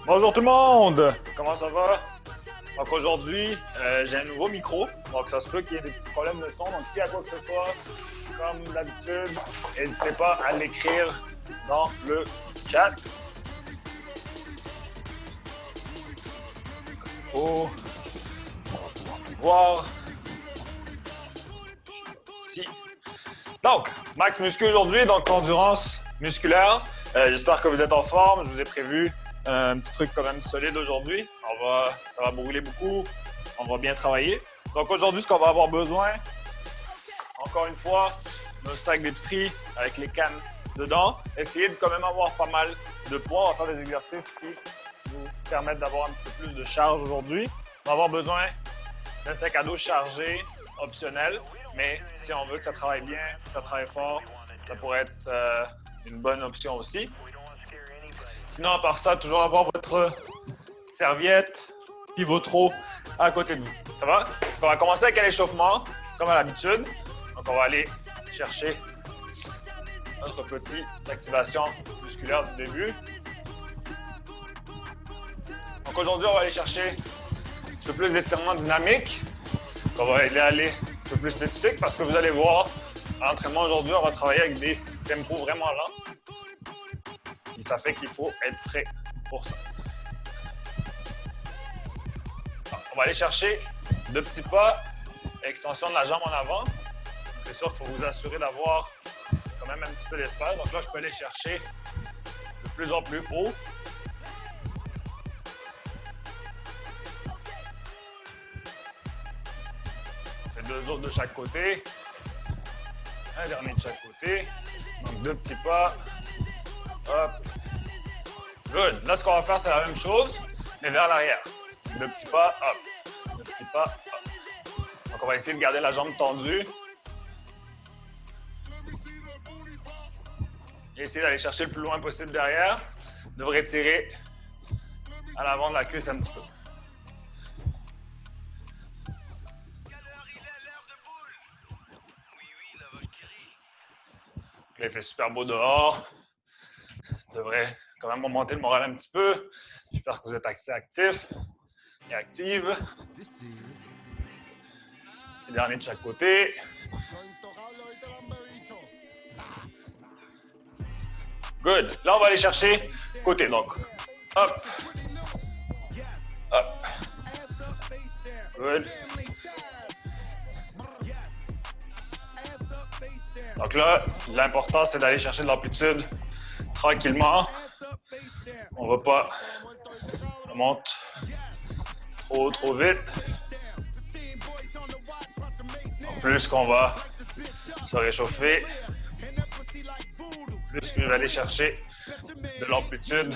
Bonjour tout le monde! Comment ça va? Donc aujourd'hui, j'ai un nouveau micro, donc ça se peut qu'il y ait des petits problèmes de son. Donc s'il y a quoi que ce soit, comme d'habitude, n'hésitez pas à l'écrire dans le chat. Pour voir si. Donc, max muscu aujourd'hui, donc endurance musculaire. J'espère que vous êtes en forme. Je vous ai prévu un petit truc quand même solide aujourd'hui. Ça va brûler beaucoup. On va bien travailler. Donc aujourd'hui, ce qu'on va avoir besoin, encore une fois, nos sacs d'épicerie avec les cannes dedans. Essayez de quand même avoir pas mal de poids. On va faire des exercices qui vous permettent d'avoir un petit peu plus de charge aujourd'hui. On va avoir besoin d'un sac à dos chargé, optionnel. Mais si on veut que ça travaille bien, que ça travaille fort, ça pourrait être une bonne option aussi. Sinon, à part ça, toujours avoir votre serviette et votre eau à côté de vous. Ça va? Donc, on va commencer avec un échauffement, comme à l'habitude. Donc, on va aller chercher notre petite activation musculaire du début. Donc, aujourd'hui, on va aller chercher un petit peu plus d'étirement dynamique. On va aller un petit peu plus spécifique parce que vous allez voir, à l'entraînement aujourd'hui, on va travailler avec des tempos vraiment lents. Et ça fait qu'il faut être prêt pour ça. Alors, on va aller chercher deux petits pas, extension de la jambe en avant. C'est sûr qu'il faut vous assurer d'avoir quand même un petit peu d'espace. Donc là, je peux aller chercher de plus en plus haut. On fait deux autres de chaque côté. Un dernier de chaque côté. Donc deux petits pas. Hop. Good. Là, ce qu'on va faire, c'est la même chose, mais vers l'arrière. Deux petits pas, hop. Deux petits pas, hop. Donc, on va essayer de garder la jambe tendue. Et essayer d'aller chercher le plus loin possible derrière. Devrait tirer à l'avant de la cuisse un petit peu. Là, il fait super beau dehors. Devrait quand même remonter le moral un petit peu. J'espère que vous êtes assez actifs et actives. Petit dernier de chaque côté. Good. Là, on va aller chercher côté. Donc, hop. Hop. Good. Donc là, l'important, c'est d'aller chercher de l'amplitude tranquillement. On ne va pas monter trop vite. En plus qu'on va se réchauffer, plus que je vais aller chercher de l'amplitude.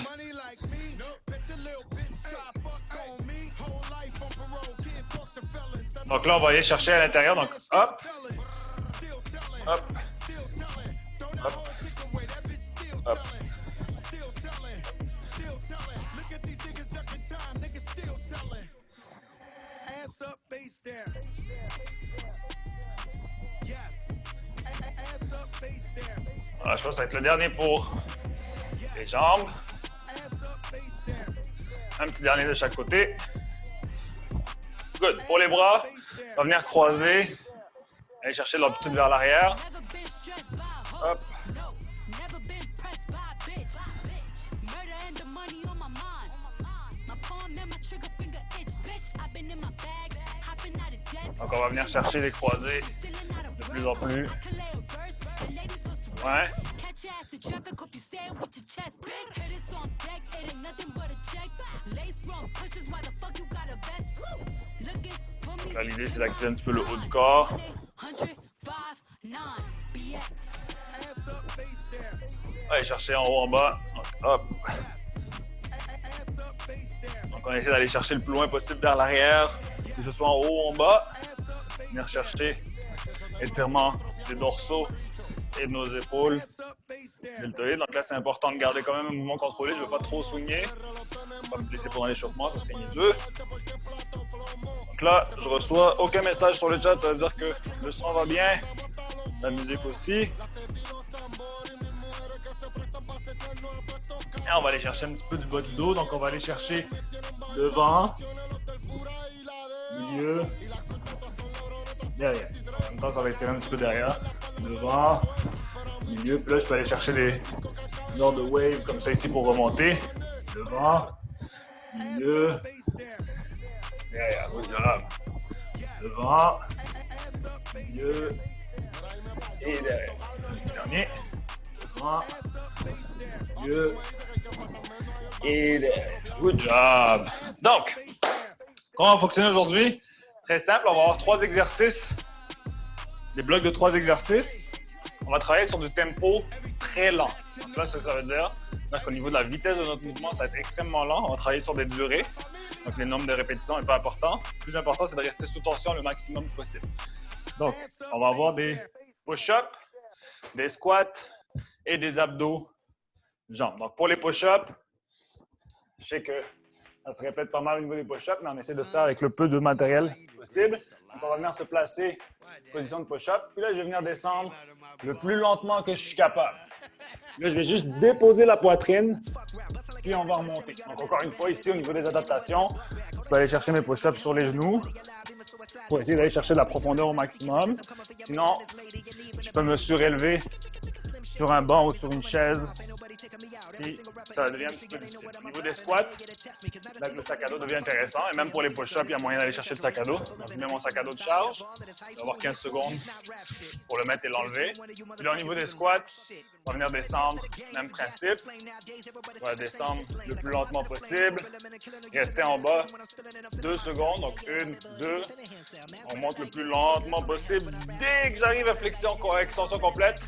Donc là, on va aller chercher à l'intérieur. Donc, hop, hop, hop, hop. Voilà, je pense que ça va être le dernier pour les jambes. Un petit dernier de chaque côté. Good. Pour les bras, on va venir croiser. Aller chercher de l'amplitude vers l'arrière. Hop. Donc, on va venir chercher les croisés de plus en plus. Ouais. Donc là, l'idée, c'est d'activer un petit peu le haut du corps. Allez chercher en haut, en bas. Donc, hop. Donc, on essaie d'aller chercher le plus loin possible vers l'arrière, que ce soit en haut ou en bas. Venir chercher étirement des dorsaux et de nos épaules deltoïdes. Donc là, c'est important de garder quand même un mouvement contrôlé. Je ne veux pas trop swinguer. Je ne veux pas me blesser pendant l'échauffement, ça serait niaiseux. Donc là, je reçois aucun message sur le chat. Ça veut dire que le son va bien, la musique aussi. Et on va aller chercher un petit peu du bas du dos. Donc, on va aller chercher devant, milieu, derrière. En même temps, ça va étirer un petit peu derrière. Devant, milieu. Puis là, je peux aller chercher des genres de waves comme ça ici pour remonter. Devant, milieu, derrière. Good job. Devant, milieu et derrière. Petit dernier. Devant, milieu et derrière. Good job. Donc, comment on va fonctionner aujourd'hui? Très simple, on va avoir 3 exercices, des blocs de 3 exercices. On va travailler sur du tempo très lent. Donc là, ce que ça veut dire, c'est qu'au niveau de la vitesse de notre mouvement, ça va être extrêmement lent. On va travailler sur des durées. Donc, le nombre de répétitions n'est pas important. Le plus important, c'est de rester sous tension le maximum possible. Donc, on va avoir des push-ups, des squats et des abdos jambes. Donc, pour les push-ups, je sais que ça se répète pas mal au niveau des push-ups, mais on essaie de faire avec le peu de matériel possible. Donc, on va venir se placer en position de push-up. Puis là, je vais venir descendre le plus lentement que je suis capable. Là, je vais juste déposer la poitrine, puis on va remonter. Donc, encore une fois, ici, au niveau des adaptations, je peux aller chercher mes push-ups sur les genoux pour essayer d'aller chercher de la profondeur au maximum. Sinon, je peux me surélever sur un banc ou sur une chaise si ça devient un petit peu difficile. Au niveau des squats, là, le sac à dos devient intéressant. Et même pour les push-ups, il y a moyen d'aller chercher le sac à dos. Donc, je mets mon sac à dos de charge. Je vais avoir 15 secondes pour le mettre et l'enlever. Puis là, au niveau des squats, on va venir descendre, même principe. On va descendre le plus lentement possible. Rester en bas 2 secondes. Donc, 1, 2. On monte le plus lentement possible. Dès que j'arrive à flexion, extension complète,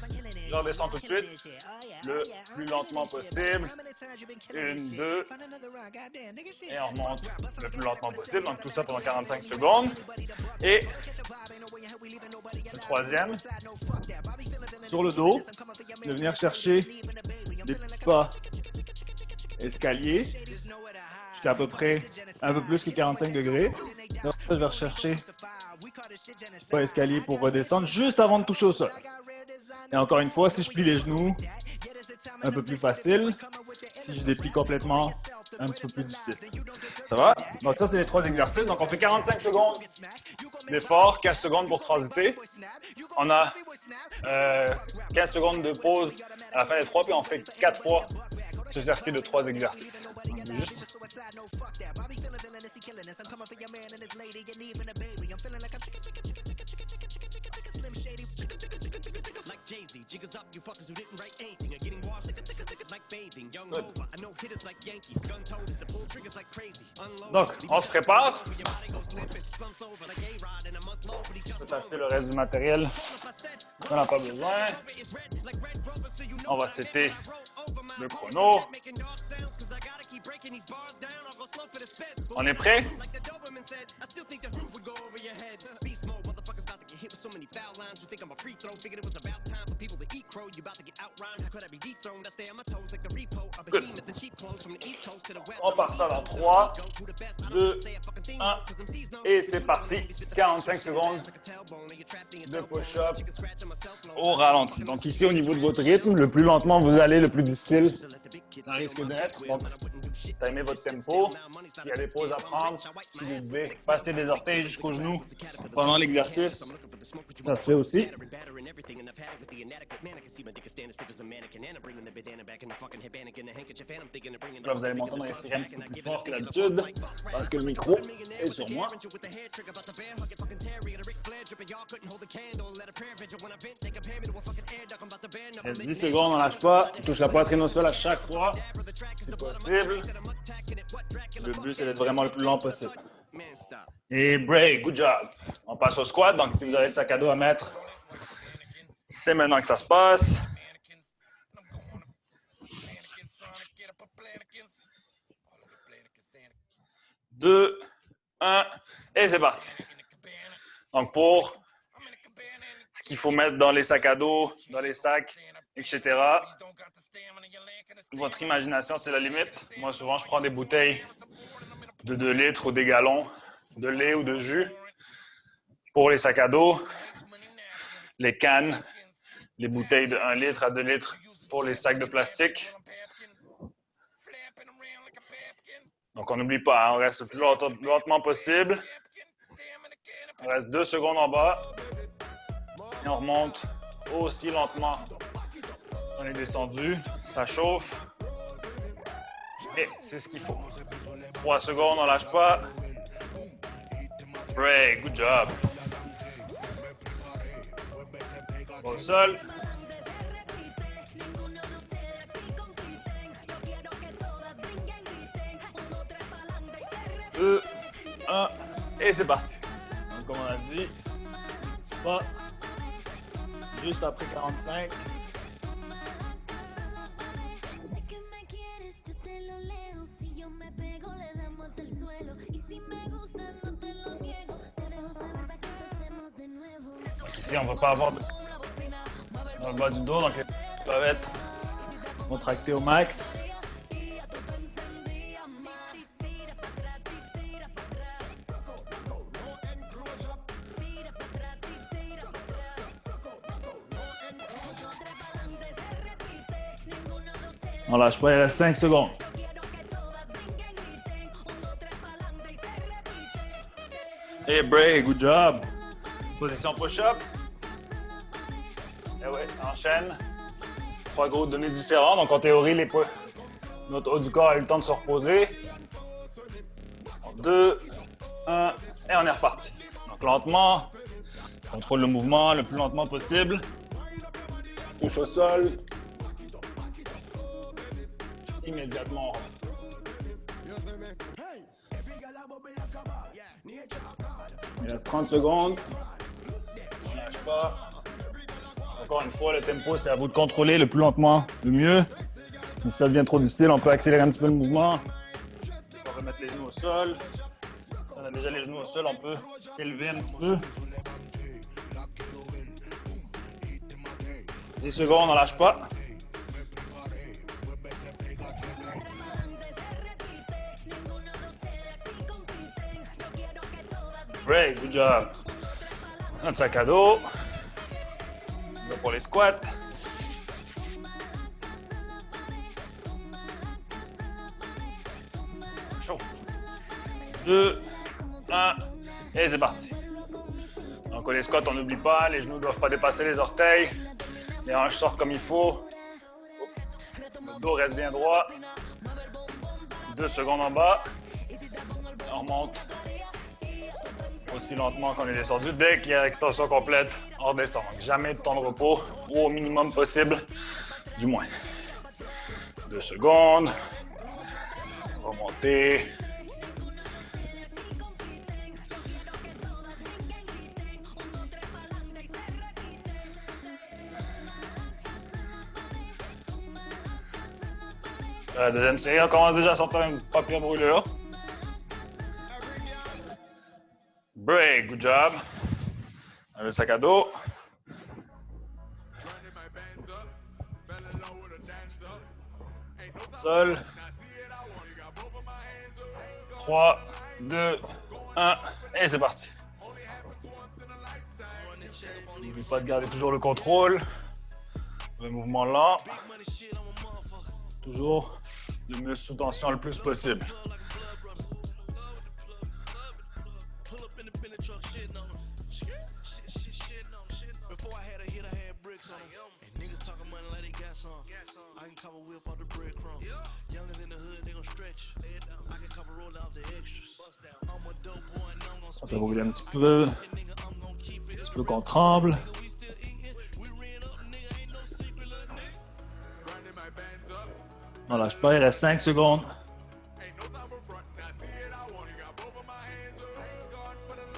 je redescends tout de suite. Le plus lentement possible. 1, 2. Et on remonte le plus lentement possible. Donc, tout ça pendant 45 secondes. Et le troisième, sur le dos, de venir chercher des petits pas escaliers jusqu'à à peu près un peu plus que 45 degrés. Donc, je vais rechercher des pas escaliers pour redescendre juste avant de toucher au sol. Et encore une fois, si je plie les genoux, un peu plus facile. Si je déplie complètement, un petit peu plus difficile. Ça va? Donc ça, c'est les 3 exercices. Donc on fait 45 secondes d'effort, 15 secondes pour transiter. On a 15 secondes de pause à la fin des 3, puis on fait 4 fois ce circuit de 3 exercices. Donc, on se prépare. Je vais tasser le reste du matériel. On n'a pas besoin. On va setter le chrono. On est prêt? Good. On part ça dans 3, 2, 1 et c'est parti. 45 secondes de push-up au ralenti. Donc ici, au niveau de votre rythme, le plus lentement vous allez, le plus difficile ça risque d'être. Donc, timez votre tempo. S'il y a des pauses à prendre, si vous devez passer des orteils jusqu'aux genoux pendant l'exercice, ça se fait aussi. Là, vous allez m'entendre respirer un petit peu plus fort que d'habitude parce que le micro est sur moi. Il reste 10 secondes, on ne lâche pas. On touche la poitrine au sol à chaque fois, si possible. Le but, c'est d'être vraiment le plus lent possible. Et break, good job. On passe au squat. Donc, si vous avez le sac à dos à mettre, c'est maintenant que ça se passe. Deux, un, et c'est parti. Donc, pour ce qu'il faut mettre dans les sacs à dos, dans les sacs, etc., votre imagination, c'est la limite. Moi, souvent, je prends des bouteilles de 2 litres ou des gallons de lait ou de jus pour les sacs à dos, les cannes, les bouteilles de 1 litre à 2 litres pour les sacs de plastique. Donc, on n'oublie pas, hein, on reste le plus lentement possible. On reste 2 secondes en bas. Et on remonte aussi lentement. On est descendu, ça chauffe. Et c'est ce qu'il faut. 3 secondes, on lâche pas. Break, good job. Au sol. 2, 1, et c'est parti. Donc, comme on a dit, c'est pas juste après 45. Donc ici, on ne va pas avoir dans le bas du dos, donc les peuvent être contractés au max. On lâche pas, il reste 5 secondes. Et break, good job. Position push-up. Et ouais, ça enchaîne. 3 groupes de mises différents. Donc en théorie, notre haut du corps a eu le temps de se reposer. 2, 1, et on est reparti. Donc lentement, contrôle le mouvement le plus lentement possible. Touche au sol. Immédiatement. Il reste 30 secondes. On ne lâche pas. Encore une fois, le tempo, c'est à vous de contrôler le plus lentement, le mieux. Si ça devient trop difficile, on peut accélérer un petit peu le mouvement. On peut mettre les genoux au sol. Si on a déjà les genoux au sol, on peut s'élever un petit peu. 10 secondes, on ne lâche pas. Break, good job. Notre sac à dos. Là pour les squats. Chaud. 2, 1, et c'est parti. Donc les squats, on n'oublie pas, les genoux ne doivent pas dépasser les orteils. Les hanches sortent comme il faut. Le dos reste bien droit. 2 secondes en bas. On remonte aussi lentement qu'on est descendu. Dès qu'il y a extension complète, on redescend. Donc, jamais de temps de repos, ou au minimum possible, du moins. 2 secondes. Remonter. La deuxième série, on commence déjà à sortir une papier brûlure. Break, good job. Le sac à dos. Sol. 3, 2, 1, et c'est parti. N'oublie pas de garder toujours le contrôle. Le mouvement lent. Toujours le muscle sous tension le plus possible. Ça va rouler un petit peu qu'on tremble. On lâche pas, il reste 5 secondes.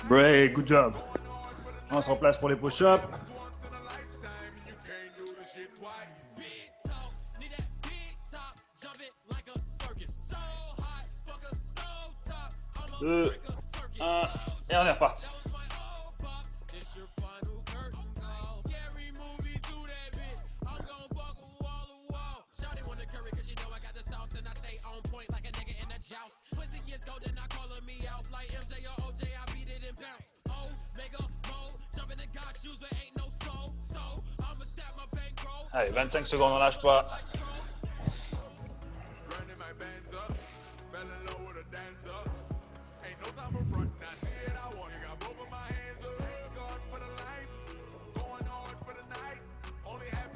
Break, good job. On se replace pour les push-ups. Deux, un, et on est reparti. Allez, 25 secondes, on lâche pas.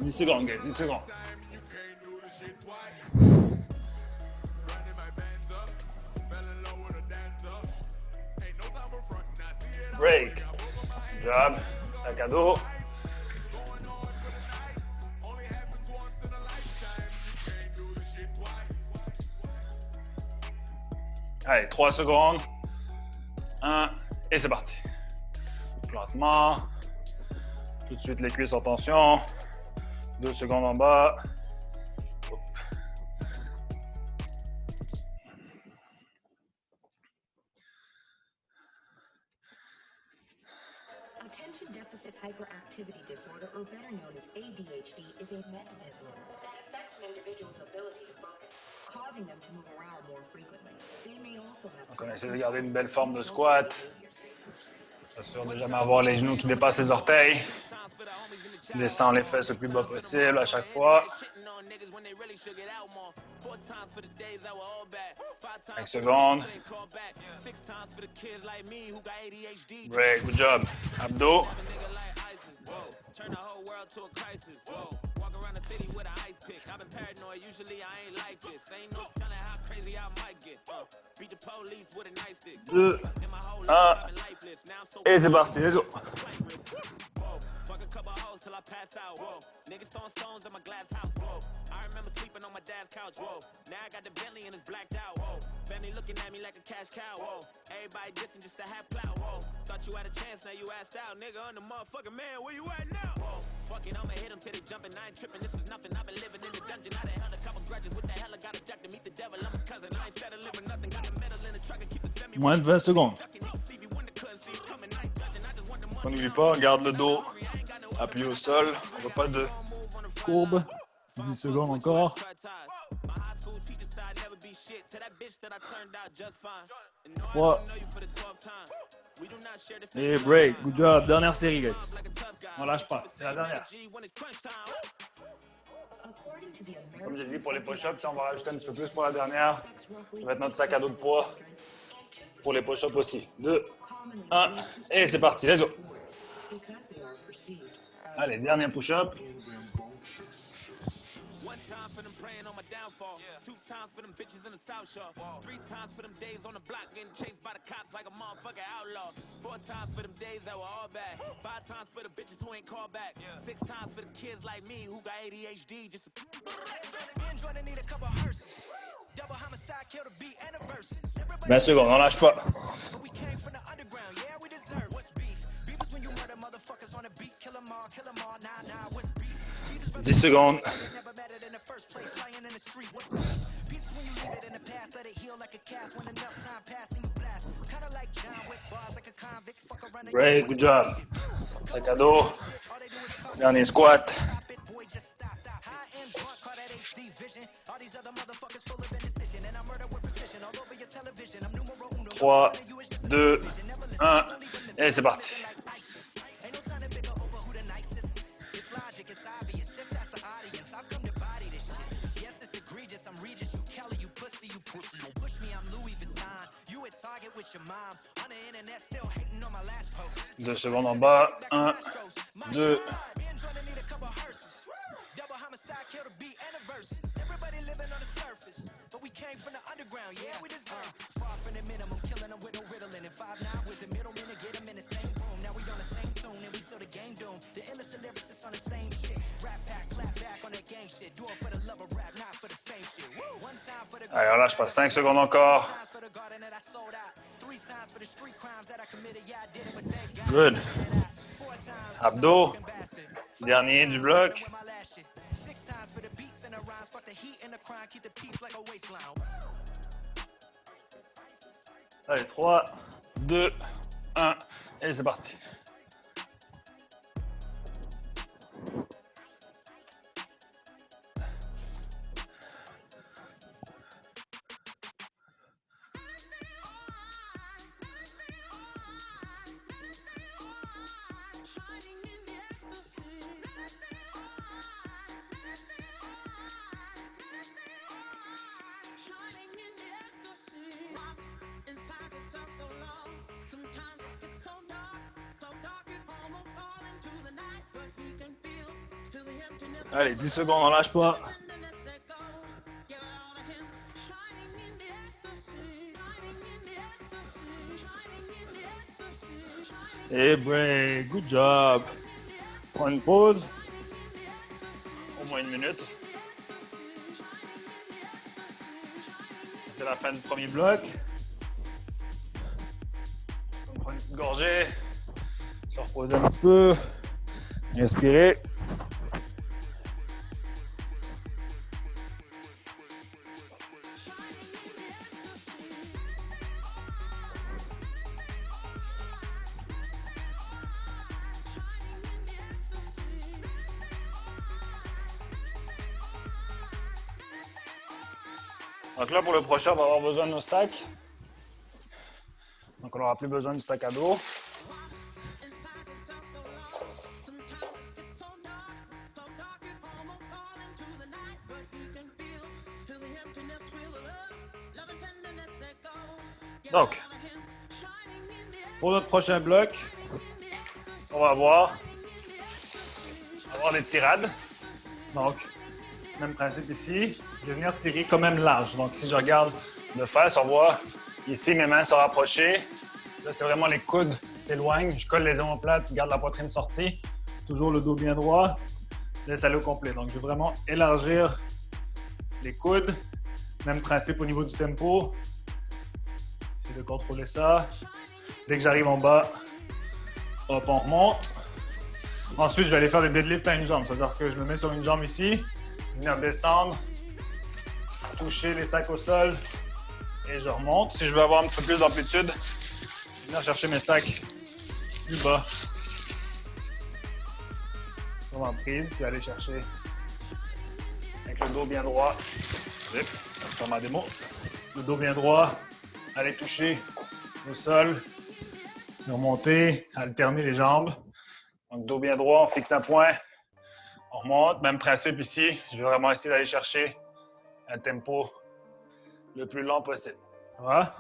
10 secondes, guys, 10 secondes. Break. Job. Sac à dos. Allez, 3 secondes. 1. Et c'est parti. Lentement. Tout de suite les cuisses en tension. 2 secondes en bas. Hop. Attention Deficit Hyperactivity Disorder, or better known as ADHD, is a mental disorder that affects an individual's ability to focus, causing them to move around more frequently. They may also have. Donc on essaie de garder une belle forme de squat. S'assure de jamais avoir les genoux qui dépassent les orteils. Descends les fesses le plus bas possible à chaque fois. 5 secondes. Break, good job. Abdos. Deux, un, et c'est parti, let's go. Fuck a couple hoes till I pass out. Whoa. Niggas throwing stones at my glass house. Whoa. I remember sleeping on my dad's couch. Whoa. Now I got the Bentley and it's blacked out. Whoa. Family looking at me like a cash cow. Whoa. Everybody dissing just to have clout. Whoa. Thought you had a chance, now you asked out. Nigga, I'm the motherfucking man. Where you at now? Whoa. Fuck it, I'ma hit them till they jumping. I ain't tripping. This is nothing. I've been living in the dungeon. I done held a couple grudges. What the hell? I got a jack to meet the devil. I'm a cousin. I ain't settling for nothing. Got a medal in the truck and keep the semi. Moins de 20 secondes. On n'oublie pas, garde le dos appuyé au sol, on veut pas de courbe. 10 secondes encore. 3. Et break, good job. Dernière série, guys. On lâche pas, c'est la dernière. Comme j'ai dit pour les push-ups, on va rajouter un petit peu plus pour la dernière. On va mettre notre sac à dos de poids pour les push-ups aussi. 2, 1, et c'est parti, let's go. Allez, dernier push-up. Ben secondes, on lâche pas. 10 secondes. Great, good job. Sac à dos. Dernier squat. 3, 2, 1, et c'est parti. Deux secondes en bas. 1, 2. Allez, on lâche pas. 5 secondes encore. Good. Abdos. Dernier du bloc. Allez, 3, 2, 1, et c'est parti. Allez, 10 secondes, on lâche pas. Et break, good job. Prends une pause. Au moins 1 minute. C'est la fin du premier bloc. On prend une petite gorgée. Se reposer un petit peu. Respirer. Donc là, pour le prochain, on va avoir besoin de nos sacs. Donc on n'aura plus besoin du sac à dos. Donc, pour notre prochain bloc, on va avoir des tirades. Donc, même principe ici. Je vais venir tirer quand même large. Donc, si je regarde de face, on voit ici mes mains sont rapprochées. Là, c'est vraiment les coudes s'éloignent. Je colle les omoplates, garde la poitrine sortie. Toujours le dos bien droit. Laisse aller au complet. Donc, je vais vraiment élargir les coudes. Même principe au niveau du tempo. J'essaie de contrôler ça. Dès que j'arrive en bas, hop, on remonte. Ensuite, je vais aller faire des deadlifts à une jambe. C'est-à-dire que je me mets sur une jambe ici, venir descendre, toucher les sacs au sol et je remonte. Si je veux avoir un petit peu plus d'amplitude, je vais venir chercher mes sacs plus bas. Sur ma prise, puis aller chercher avec le dos bien droit. Je vais faire ma démo. Le dos bien droit, aller toucher au sol, remonter, alterner les jambes. Donc, dos bien droit, on fixe un point, on remonte. Même principe ici, je vais vraiment essayer d'aller chercher un tempo le plus lent possible. Voilà.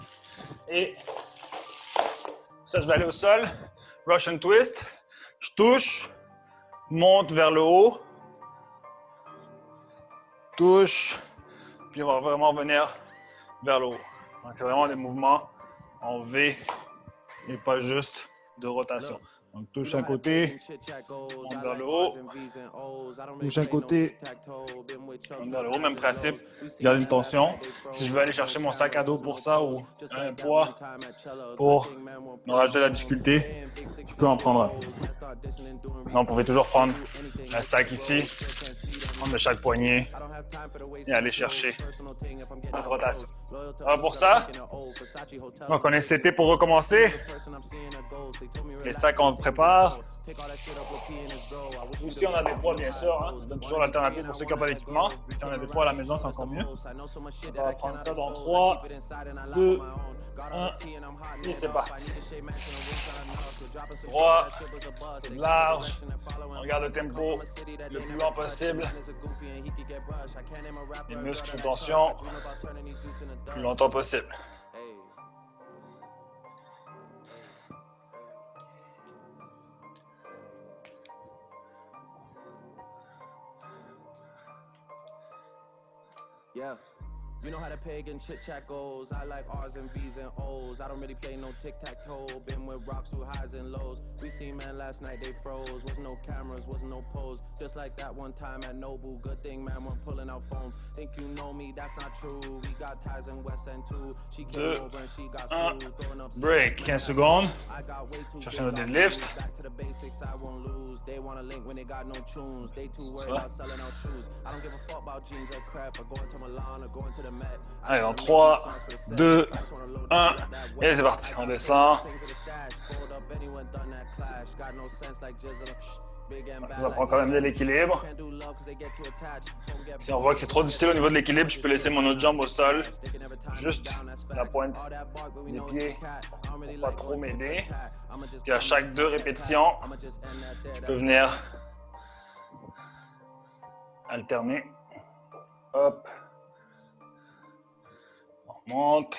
Et ça, je vais aller au sol. Russian twist. Je touche, monte vers le haut, touche, puis on va vraiment venir vers le haut. Donc, c'est vraiment des mouvements en V et pas juste de rotation. Donc, touche un côté, monte vers le haut, touche un côté, monte vers le haut, même principe, garde une tension. Si je veux aller chercher mon sac à dos pour ça ou un poids pour me rajouter de la difficulté, je peux en prendre un. Là, on pouvait toujours prendre un sac ici, prendre de chaque poignet et aller chercher une rotation. Alors pour ça, donc on est seté pour recommencer. Les sacs, on prépare. Ou si on a des poids, bien sûr, hein, je donne toujours l'alternative pour ceux qui n'ont pas d'équipement. Si on a des poids à la maison, c'est encore mieux. On va prendre ça dans 3, 2, 1, et c'est parti. Droit, large, on regarde le tempo le plus lent possible. Les muscles sous tension, le plus longtemps possible. Yeah. You know how the pagan chit-chat goes. I like R's and V's and O's. I don't really play no tic-tac-toe. Been with rocks through highs and lows. We seen man last night, they froze. Wasn't no cameras, wasn't no pose. Just like that one time at Nobu. Good thing, man, we're pulling out phones. Think you know me, that's not true. We got ties in West End too. She came over and she got sued. Throwing up break, 15 secondes. Cherchez notre deadlift. Back to the basics, I won't lose. They want to link when they got no tunes. They too worried about selling out shoes. I don't give a fuck about jeans or crap. Or going to Milan or going to the Met. Allez, dans 3, 2, 1, et c'est parti. On descend. Ça prend quand même de l'équilibre. Si on voit que c'est trop difficile au niveau de l'équilibre, je peux laisser mon autre jambe au sol. Juste la pointe des pieds pour pas trop m'aider. Puis à chaque 2 répétitions, je peux venir alterner. Hop. On monte.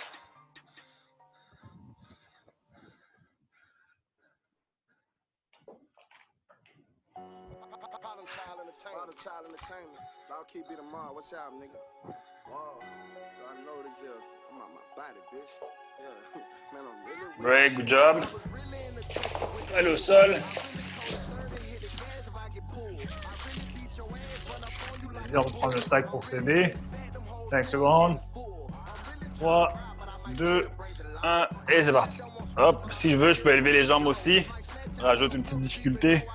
of child entertainment. I'll keep it tomorrow. What's up, nigga? Oh, I know this here. I'm on my body, bitch. Yeah, man, I'm really Break, good job. Balle au sol. Vas-y, on reprend le sac pour s'aider. 5 secondes. 3, 2, 1, et c'est parti. Hop, si je veux, je peux élever les jambes aussi. Je rajoute une petite difficulté.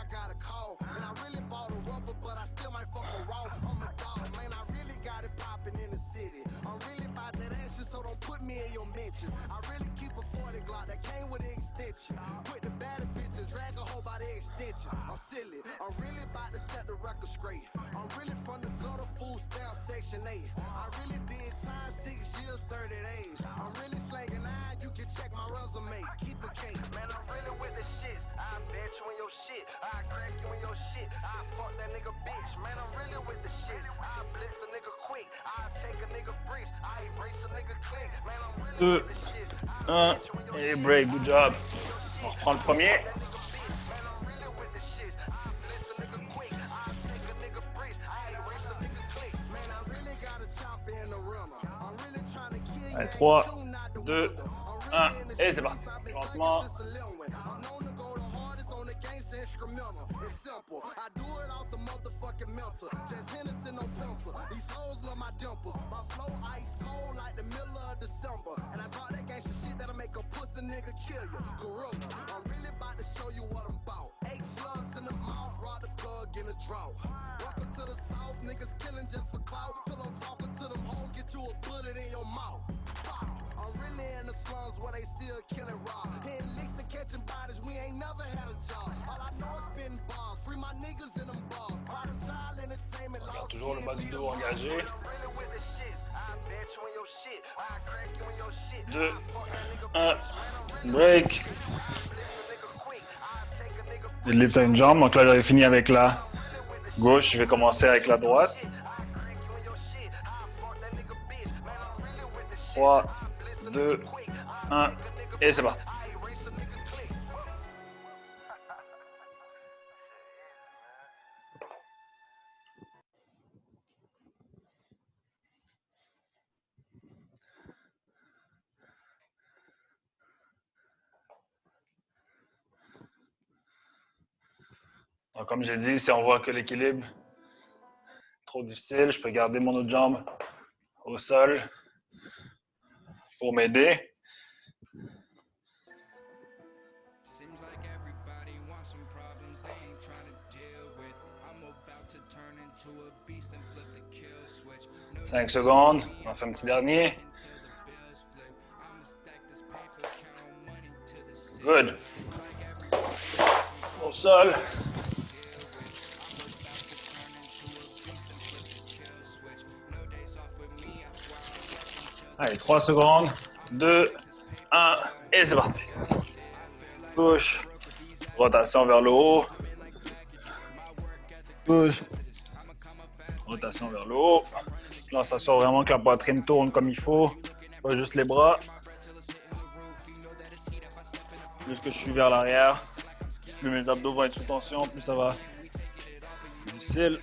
I'm really about to set the record straight. I'm really from the gutter, food stamp section 8. I really did time 6 years, 30 days. I'm really slanging 9, you can check my resume. Keep a cake. Man, I'm really with the shits. I bet you in your shit. I crack you in your shit. I fuck that nigga bitch. Man, I'm really with the shit. I blitz a nigga quick. I take a nigga breeze. I erase a nigga click. Man, I'm really with the shit. 1, et break, good job. On reprend le premier. Allez, 3, 2, 1, et c'est parti. Lentement. I do it off the motherfucking mental. Just Hennessy, no pencil. These hoes love my dimples. My flow ice cold like the middle of December. And I talk that gangsta shit that'll make a pussy nigga kill you. Gorilla, I'm really about to show you what I'm about. 8 slugs in the mouth, raw the plug in a drought. Welcome to the South, niggas killing just for clout. Pillow talking to them hoes, get you a bullet in your mouth. I'm really in the slums where they still killing raw. Hitting licks and catching bodies, we ain't never had a job. All I know is spitting bars, free my niggas in them bars. Part of child entertainment, On garde toujours le bas du dos engagé. 2, 1, break. Je lift à une jambe, donc là j'avais fini avec la gauche, je vais commencer avec la droite. 3, 2, 1, et c'est parti. Donc, comme j'ai dit, si on voit que l'équilibre est trop difficile, je peux garder mon autre jambe au sol pour m'aider. Seems like everybody wants some problems they ain't trying to deal with. I'm about to turn into a beast and flip the kill switch. 5 secondes, on fait un petit dernier. Good. Au sol. Allez, 3 secondes. 2, 1, et c'est parti. Push. Rotation vers le haut. Push. Rotation vers le haut. Là, on s'assure vraiment que la poitrine tourne comme il faut. Pas juste les bras. Plus que je suis vers l'arrière, plus mes abdos vont être sous tension, plus ça va être difficile.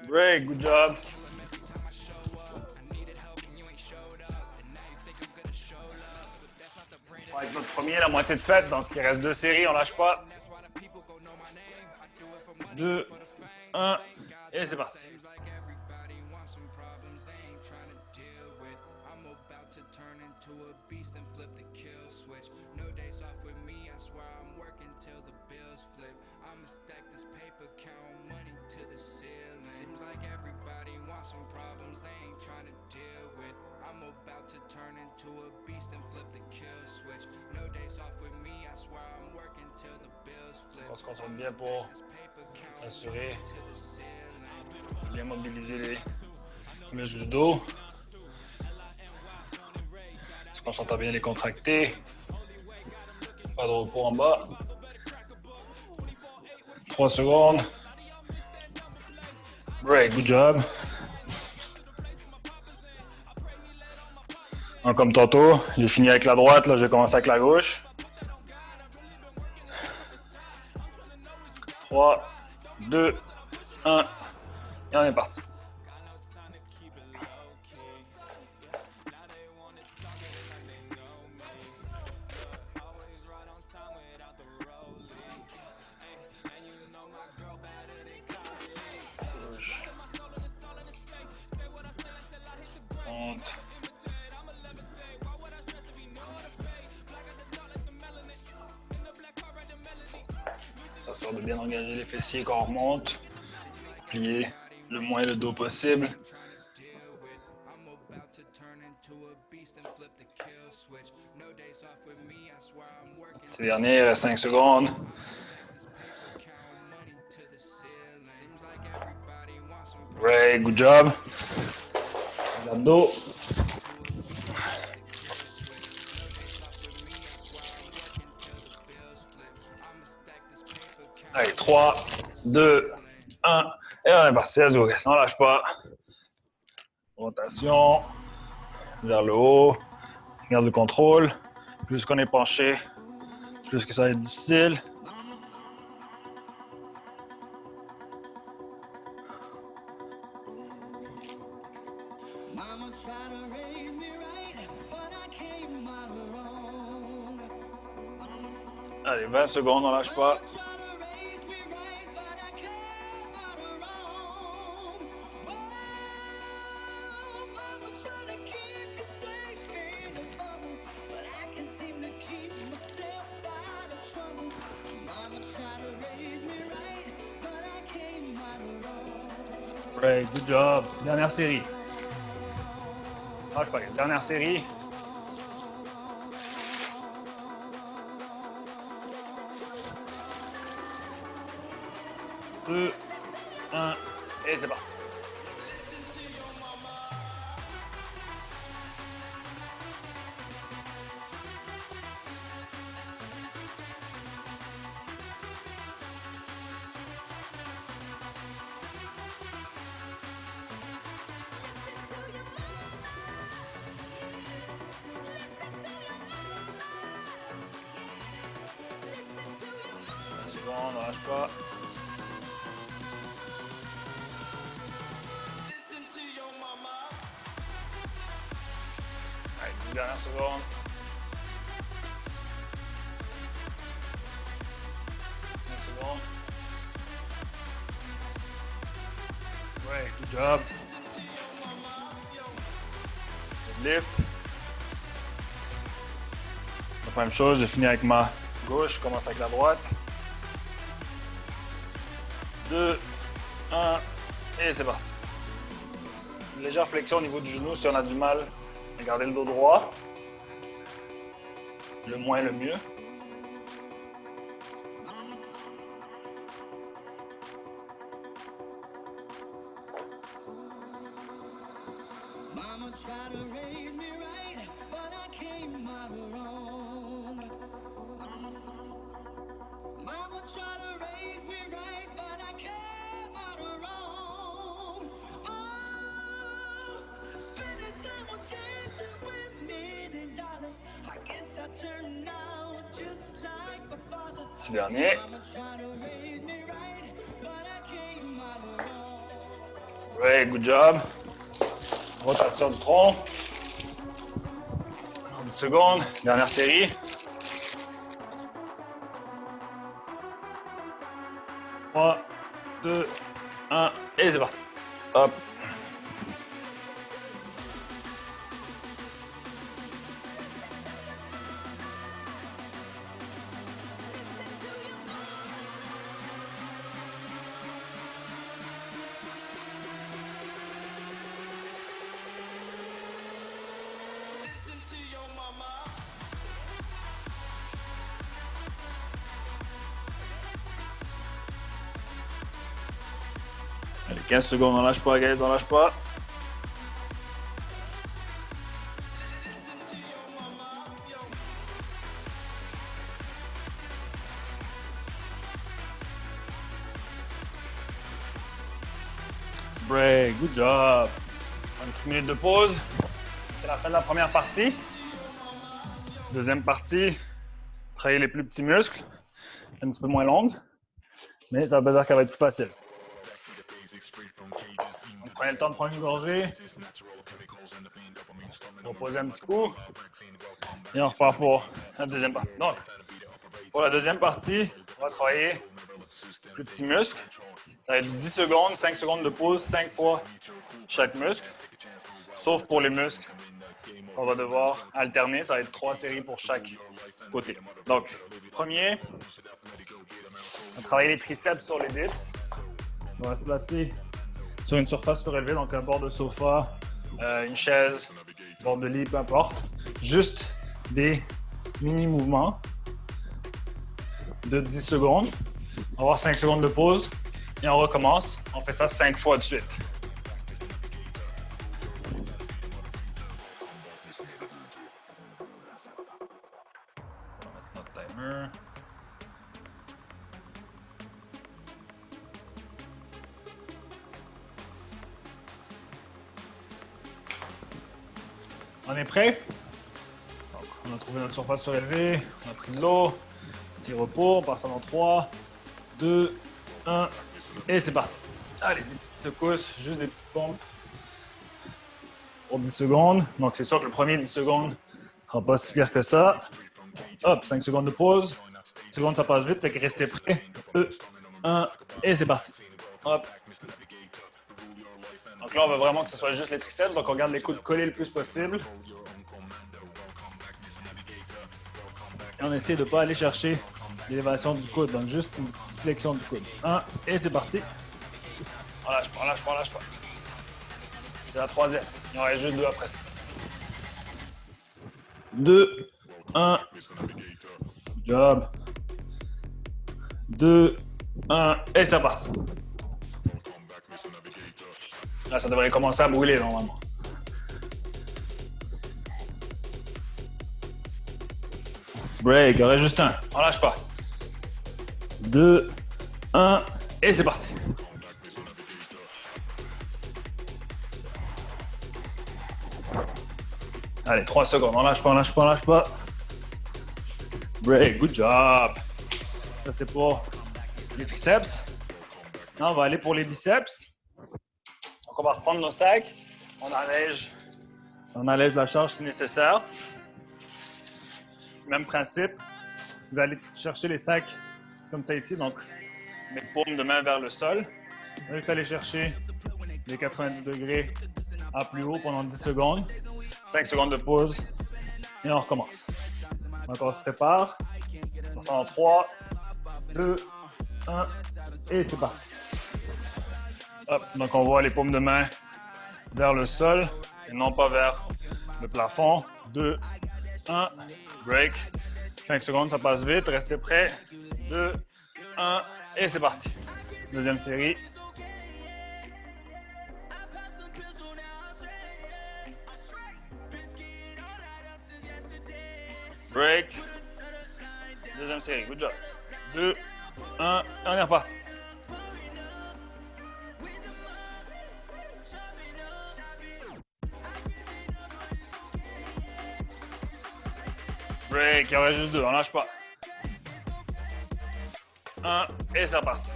Great, good job. Avec notre premier, la moitié de fête, donc il reste 2 séries, on lâche pas. 2, 1, et c'est parti. On se concentre bien pour assurer bien mobiliser les muscles du dos. se concentre à bien les contracter. Pas de repos en bas. 3 secondes. Break, good job. Donc, comme tantôt, j'ai fini avec la droite, là, je vais commencer avec la gauche. 3, 2, 1, et on est parti. Gauche. Monte. Ça sert de bien engager les fessiers quand on remonte. Plier le moins le dos possible. Ces dernières 5 secondes. Great, good job. Les abdos. Allez, 3, 2, 1, et on est parti, let's go, guys. On lâche pas. Rotation vers le haut. Garde le contrôle. Plus qu'on est penché, plus que ça va être difficile. Allez, 20 secondes, on lâche pas. Great, good job. Dernière série. Lâche pas, dernière série. Deux, un, et c'est parti. On ne lâche pas. Allez, 10 dernières secondes. 1 seconde. Ouais, good job. Lift. La même chose, je finis avec ma gauche, je commence avec la droite. 2, 1, et c'est parti. Une légère flexion au niveau du genou si on a du mal à garder le dos droit. Le moins, le mieux. Petit dernier. Ouais, good job. Rotation du tronc. 10 secondes. Dernière série. 3, 2, 1, et c'est parti. Hop. Allez, 15 secondes, on lâche pas, guys, on lâche pas. Break, good job. Une petite minute de pause. C'est la fin de la première partie. Deuxième partie, travailler les plus petits muscles. Un petit peu moins longue, mais ça veut pas dire qu'elle va être plus facile. Donc, prenez le temps de prendre une gorgée. Reposez un petit coup. Et on repart pour la deuxième partie. Donc, pour la deuxième partie, on va travailler les plus petits muscles. Ça va être 10 secondes, 5 secondes de pause, 5 fois chaque muscle. Sauf pour les muscles, on va devoir alterner. Ça va être 3 séries pour chaque côté. Donc, premier, on va travailler les triceps sur les dips. On va se placer sur une surface surélevée, donc un bord de sofa, une chaise, bord de lit, peu importe. Juste des mini-mouvements de 10 secondes. On va avoir 5 secondes de pause et on recommence. On fait ça 5 fois de suite. On va mettre notre timer. On est prêt? Donc, on a trouvé notre surface surélevée, on a pris de l'eau, petit repos, on passe dans 3, 2, 1, et c'est parti. Allez, des petites secousses, juste des petites pompes pour 10 secondes. Donc, c'est sûr que le premier 10 secondes ne sera pas si pire que ça. Hop, 5 secondes de pause. 10 secondes, ça passe vite, fait que restez prêts. 2, 1, et c'est parti. Hop. Donc là, on veut vraiment que ce soit juste les triceps, donc on garde les coudes collés le plus possible. Et on essaie de ne pas aller chercher l'élévation du coude, donc juste une petite flexion du coude. 1, et c'est parti. On lâche pas, on lâche pas, on lâche pas. C'est la troisième. Il en reste juste 2 après ça. 2, 1. Good job. 2, 1, et c'est parti. Là, ça devrait commencer à brûler normalement. Break, il y aurait juste un. On lâche pas. 2, 1, et c'est parti. Allez, 3 secondes. On lâche pas, on lâche pas, on lâche pas. Break, good job. Ça, c'était pour les triceps. Là, on va aller pour les biceps. Donc, on va reprendre nos sacs. On allège la charge si nécessaire. Même principe. Je vais aller chercher les sacs comme ça ici. Donc, mes paumes de main vers le sol. Je vais aller chercher les 90 degrés à plus haut pendant 10 secondes. 5 secondes de pause. Et on recommence. Donc, on se prépare. On s'en en 3, 2, 1. Et c'est parti. Hop, donc on voit les paumes de main vers le sol et non pas vers le plafond. 2, 1, break. 5 secondes, ça passe vite. Restez prêts. 2, 1, et c'est parti. Deuxième série. Break. Deuxième série, good job. 2, 1, et on est reparti. Break, il y en reste juste 2, on lâche pas. 1, et c'est reparti.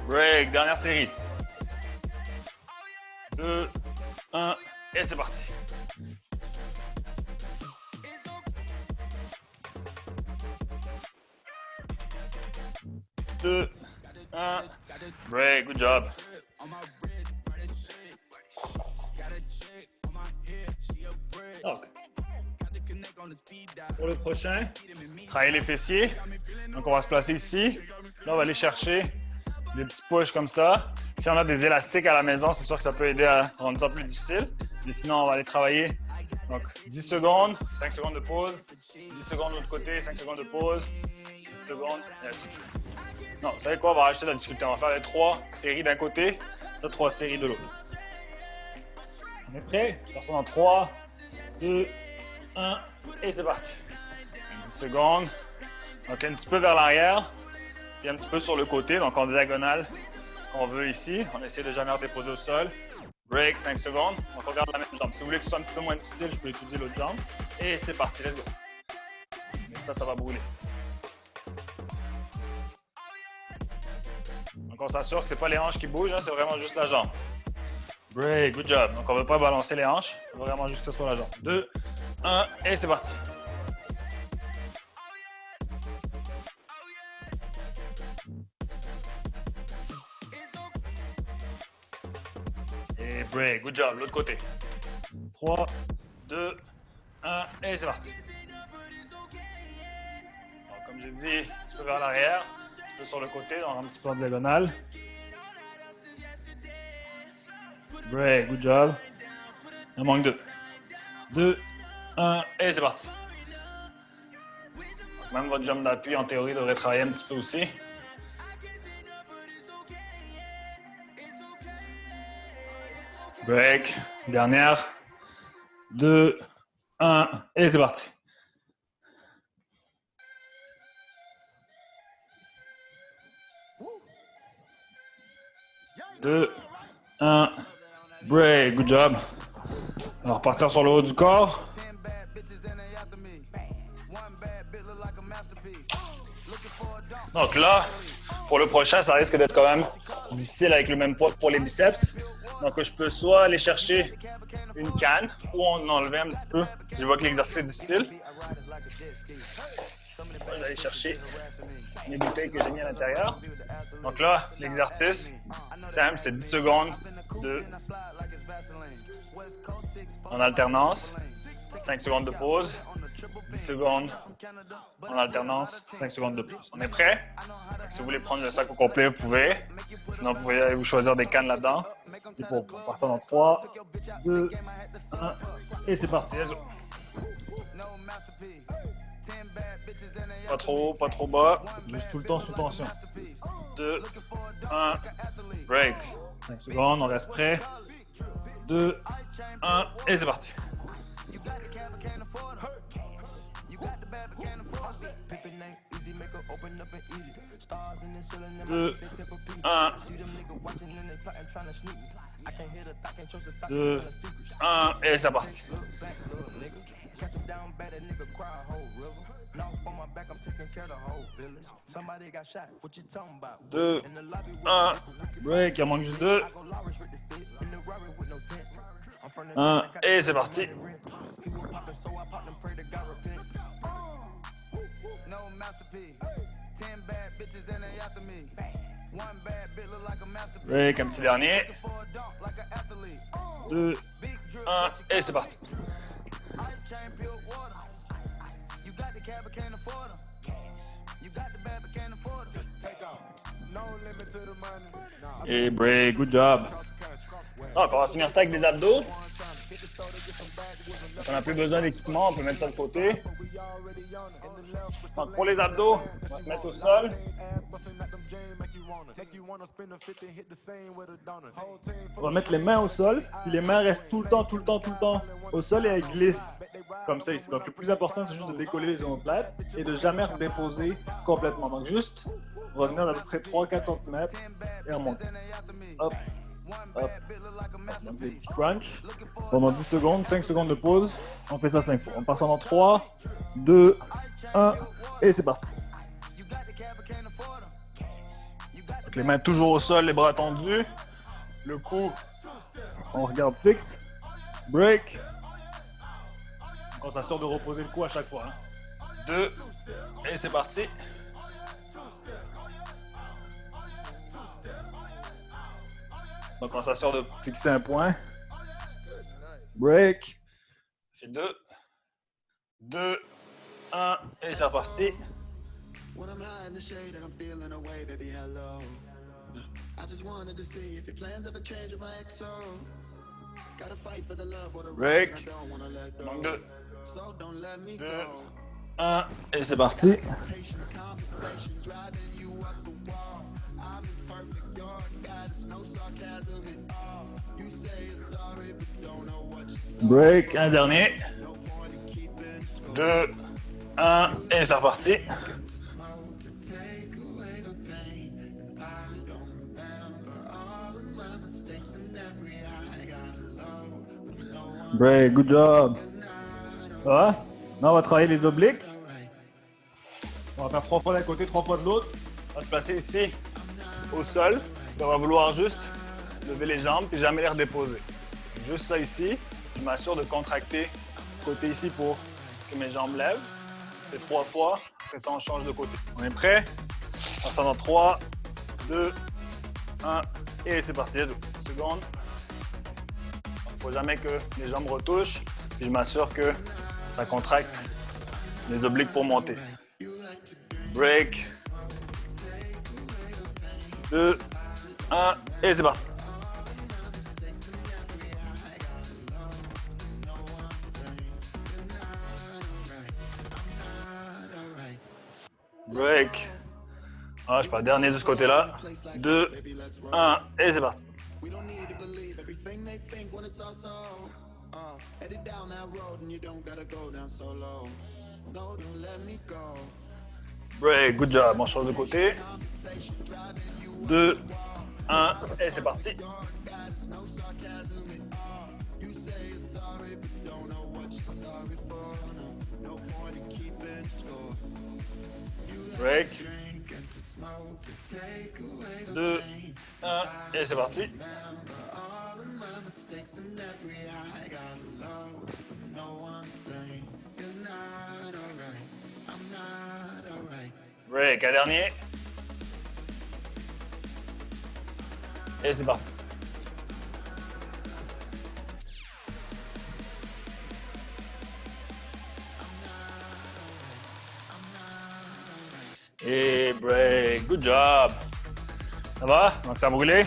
Break, dernière série. 2, 1, et c'est parti. Deux, 1, break, good job. Donc, pour le prochain, travailler les fessiers. Donc, on va se placer ici. Là, on va aller chercher des petits pushs comme ça. Si on a des élastiques à la maison, c'est sûr que ça peut aider à rendre ça plus difficile. Mais sinon, on va aller travailler. Donc, 10 secondes, 5 secondes de pause. 10 secondes de l'autre côté, 5 secondes de pause. 10 secondes, et ainsi de suite. Non, vous savez quoi? On va rajouter de la difficulté. On va faire les 3 séries d'un côté, et 3 séries de l'autre. On est prêt? Personne en 3, 2, 1, Et c'est parti. 10 secondes. Donc un petit peu vers l'arrière, puis un petit peu sur le côté, donc en diagonale qu'on veut ici. On essaie de jamais redéposer au sol. Break, 5 secondes. Donc on garde la même jambe. Si vous voulez que ce soit un petit peu moins difficile, je peux utiliser l'autre jambe. Et c'est parti, let's go. Mais ça va brûler. Donc on s'assure que ce n'est pas les hanches qui bougent, hein, c'est vraiment juste la jambe. Break, good job. Donc on ne veut pas balancer les hanches, on veut vraiment juste que ce soit la jambe. 2, 1, et c'est parti. Et break, good job, l'autre côté. 3, 2, 1, et c'est parti. Donc, comme j'ai dit, un petit peu vers l'arrière, un petit peu sur le côté, donc un petit peu en diagonale. Break, good job. Il en manque 2. 2, 1, et c'est parti. Donc, même votre jambe d'appui, en théorie, devrait travailler un petit peu aussi. Break, dernière. 2, 1, et c'est parti. Deux, un, break, good job. On va repartir sur le haut du corps. Donc là, pour le prochain, ça risque d'être quand même difficile avec le même poids que pour les biceps. Donc je peux soit aller chercher une canne ou en enlever un petit peu si je vois que l'exercice est difficile. Moi, je vais aller chercher mes bouteilles que j'ai mis à l'intérieur. Donc là, l'exercice, simple, c'est 10 secondes en alternance, 5 secondes de pause, 10 secondes en alternance, 5 secondes de pause. On est prêt? Si vous voulez prendre le sac au complet, vous pouvez. Sinon, vous pouvez aller vous choisir des cannes là-dedans. C'est pour faire ça dans 3, 2, 1, et c'est parti. Let's go. Pas trop haut, pas trop bas, juste tout le temps sous tension. 2, 1, break. 5 secondes, on reste prêt. 2, 1, et c'est parti. 2, 1, 2, 1, et c'est parti. 2, 1, break, il en manque juste 2. 1, et c'est parti. Break, un petit dernier. 2, 1, et c'est parti. Et break, good job. Donc, on va finir ça avec des abdos. Donc, on n'a plus besoin d'équipement, on peut mettre ça de côté. Donc, pour les abdos, on va se mettre au sol. On va mettre les mains au sol, puis les mains restent tout le temps au sol et elles glissent comme ça ici. Donc, le plus important, c'est juste de décoller les omoplates et de jamais redéposer complètement. Donc, juste revenir d'à peu près 3-4 cm et on monte. Hop. Hop. Donc des petits crunch pendant 10 secondes, 5 secondes de pause. On fait ça 5 fois. On passe dans 3, 2, 1 et c'est parti. Donc les mains toujours au sol, les bras tendus. Le cou, on regarde fixe. Break. Donc on s'assure de reposer le cou à chaque fois. 2 et c'est parti. Donc, on s'assure de fixer un point. Break. Fait 2, 2, 1, et c'est reparti. Break. Donc 2, 2, 1, et c'est parti. Break, un dernier. 2, 1, et c'est reparti. Bray, good job. Ça va? Là, on va travailler les obliques. On va faire 3 fois d'un côté, 3 fois de l'autre. On va se placer ici, au sol. On va vouloir juste lever les jambes puis jamais les redéposer. Juste ça ici. Je m'assure de contracter côté ici pour que mes jambes lèvent. C'est 3 fois. Après ça, on change de côté. On est prêt? On va faire dans 3, 2, 1 et c'est parti. 2 secondes. Il ne faut jamais que les jambes retouchent. Puis je m'assure que ça contracte les obliques pour monter. Break. 2, 1 et c'est parti. Break. Ah, je pars dernier de ce côté-là. 2, 1 et c'est parti. Break, good job. On change de côté. 2, 1 et c'est parti. Break. 2, 1 et c'est parti. Break, un dernier. Et c'est parti. Et break, good job. Ça va? Donc ça a brûlé.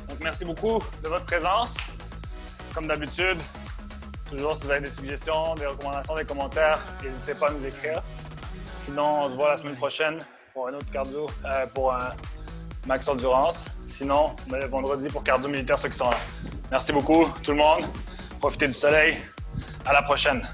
Donc merci beaucoup de votre présence. Comme d'habitude, toujours si vous avez des suggestions, des recommandations, des commentaires, n'hésitez pas à nous écrire. Sinon, on se voit la semaine prochaine pour un autre cardio, pour un max endurance. Sinon, vendredi pour cardio militaire, ceux qui sont là. Merci beaucoup tout le monde. Profitez du soleil. À la prochaine.